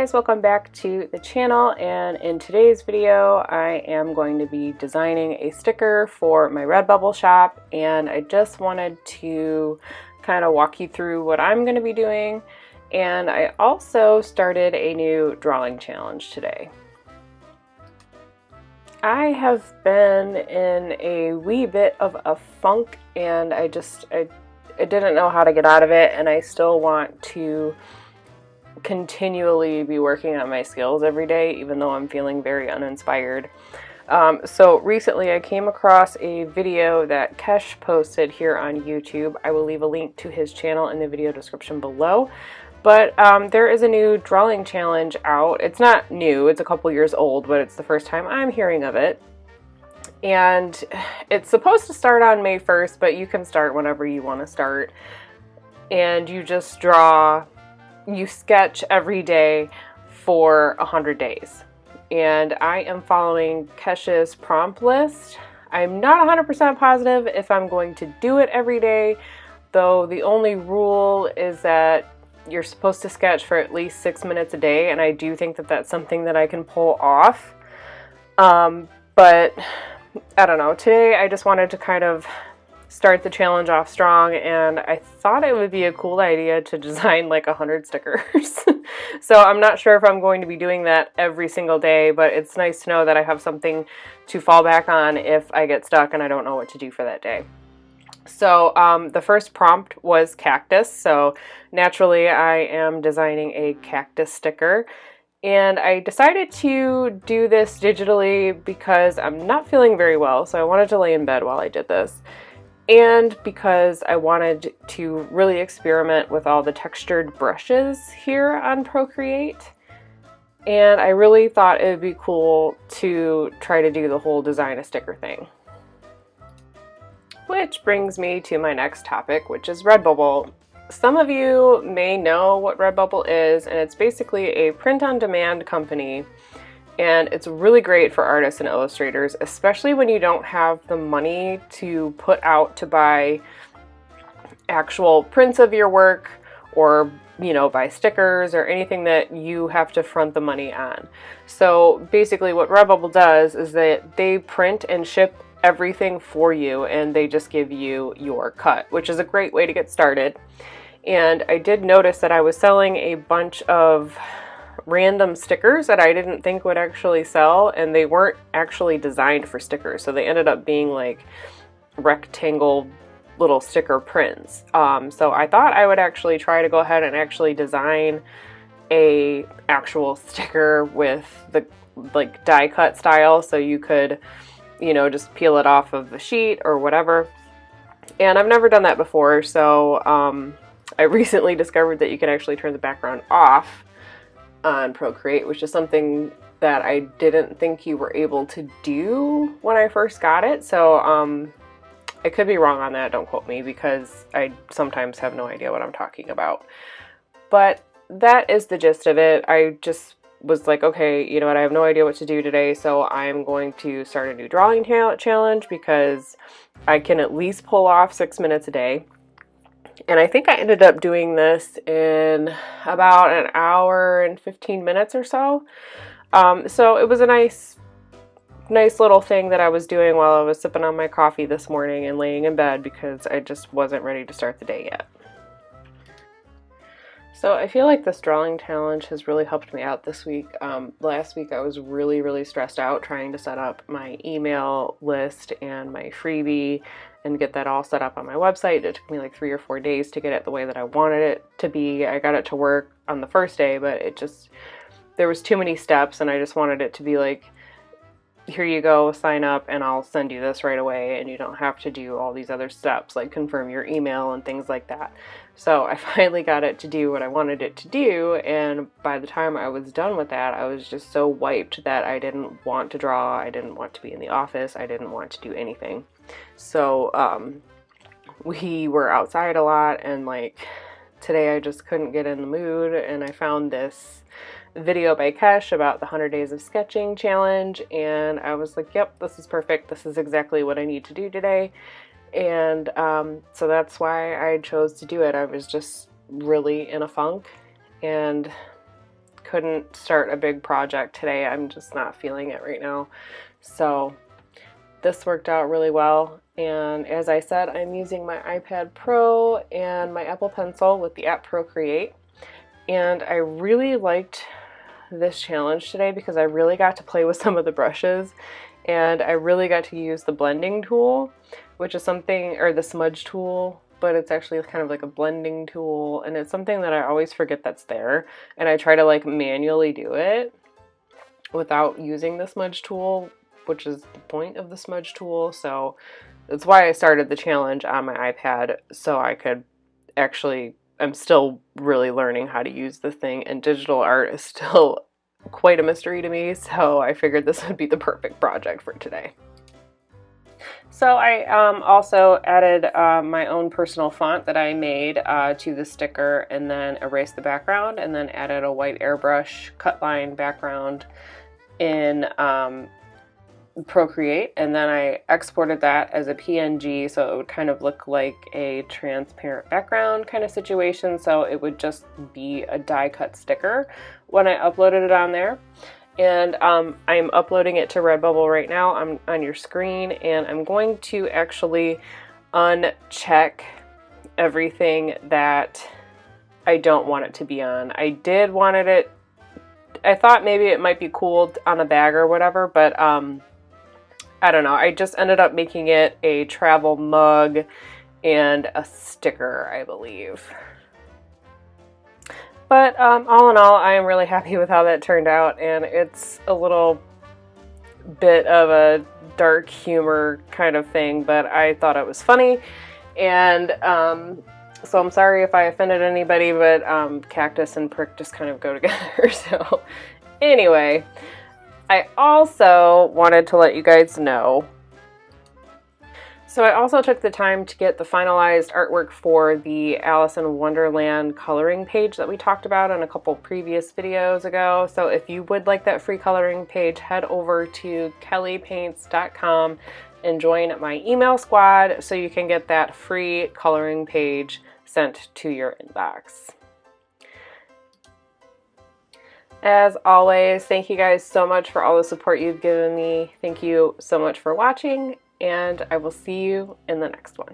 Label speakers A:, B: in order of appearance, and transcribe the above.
A: guys, welcome back to the channel, and in today's video I am going to be designing a sticker for my Redbubble shop, and I just wanted to kind of walk you through what I'm going to be doing. And I also started a new drawing challenge today. I have been in a wee bit of a funk, and I didn't know how to get out of it, and I still want to continually be working on my skills every day, even though I'm feeling very uninspired. So recently I came across a video that KESH'S posted here on YouTube. I will leave a link to his channel in the video description below. But there is a new drawing challenge out. It's not new, it's a couple years old, but it's the first time I'm hearing of it. And it's supposed to start on May 1st, but you can start whenever you want to start. And you just you sketch every day for 100 days. And I am following KESH'S prompt list. I'm not 100% positive if I'm going to do it every day, though the only rule is that you're supposed to sketch for at least 6 minutes a day, and I do think that that's something that I can pull off. But I don't know, today I just wanted to kind of start the challenge off strong, and I thought it would be a cool idea to design like 100 stickers. So I'm not sure if I'm going to be doing that every single day, but it's nice to know that I have something to fall back on if I get stuck and I don't know what to do for that day. So the first prompt was cactus, so naturally I am designing a cactus sticker. And I decided to do this digitally because I'm not feeling very well, so I wanted to lay in bed while I did this. And because I wanted to really experiment with all the textured brushes here on Procreate. And I really thought it would be cool to try to do the whole design a sticker thing. Which brings me to my next topic, which is Redbubble. Some of you may know what Redbubble is, and it's basically a print-on-demand company. And it's really great for artists and illustrators, especially when you don't have the money to put out to buy actual prints of your work, or, you know, buy stickers or anything that you have to front the money on. So basically what Redbubble does is that they print and ship everything for you, and they just give you your cut, which is a great way to get started. And I did notice that I was selling a bunch of random stickers that I didn't think would actually sell, and they weren't actually designed for stickers, so they ended up being like rectangle little sticker prints. So I thought I would actually try to go ahead and actually design a actual sticker with the like die cut style, so you could, you know, just peel it off of the sheet or whatever. And I've never done that before, so I recently discovered that you can actually turn the background off on Procreate, which is something that I didn't think you were able to do when I first got it. So I could be wrong on that, don't quote me, because I sometimes have no idea what I'm talking about. But that is the gist of it. I just was like, okay, you know what, I have no idea what to do today, so I'm going to start a new drawing challenge because I can at least pull off 6 minutes a day. And I think I ended up doing this in about an hour and 15 minutes or so. So it was a nice little thing that I was doing while I was sipping on my coffee this morning and laying in bed because I just wasn't ready to start the day yet. So I feel like this drawing challenge has really helped me out this week. Last week I was really stressed out trying to set up my email list and my freebie and get that all set up on my website. It took me like 3 or 4 days to get it the way that I wanted it to be. I got it to work on the first day, but there was too many steps, and I just wanted it to be like, here you go, sign up and I'll send you this right away, and you don't have to do all these other steps like confirm your email and things like that. So I finally got it to do what I wanted it to do, and by the time I was done with that, I was just so wiped that I didn't want to draw, I didn't want to be in the office, I didn't want to do anything. So we were outside a lot, and like today I just couldn't get in the mood, and I found this video by KESH'S about the 100 Days of Sketching challenge, and I was like, yep, this is perfect, this is exactly what I need to do today. And so that's why I chose to do it. I was just really in a funk and couldn't start a big project today. I'm just not feeling it right now. So this worked out really well. And as I said, I'm using my iPad Pro and my Apple Pencil with the app Procreate. And I really liked this challenge today because I really got to play with some of the brushes, and I really got to use the blending tool, which is something, or the smudge tool, but it's actually kind of like a blending tool, and it's something that I always forget that's there, and I try to like manually do it without using the smudge tool, which is the point of the smudge tool. So that's why I started the challenge on my iPad, so I could actually, I'm still really learning how to use the thing, and digital art is still quite a mystery to me, so I figured this would be the perfect project for today. So I also added my own personal font that I made to the sticker, and then erased the background, and then added a white airbrush cut line background in Procreate, and then I exported that as a PNG so it would kind of look like a transparent background kind of situation, so it would just be a die cut sticker when I uploaded it on there. And I'm uploading it to Redbubble right now. I'm on your screen, and I'm going to actually uncheck everything that I don't want it to be on. I thought maybe it might be cool on a bag or whatever, but I don't know. I just ended up making it a travel mug and a sticker, I believe. But all in all, I am really happy with how that turned out, and it's a little bit of a dark humor kind of thing, but I thought it was funny. And so I'm sorry if I offended anybody, but cactus and prick just kind of go together. So anyway, I also wanted to let you guys know. So I also took the time to get the finalized artwork for the Alice in Wonderland coloring page that we talked about in a couple previous videos ago. So if you would like that free coloring page, head over to kellipaints.com and join my email squad so you can get that free coloring page sent to your inbox. As always, thank you guys so much for all the support you've given me. Thank you so much for watching, and I will see you in the next one.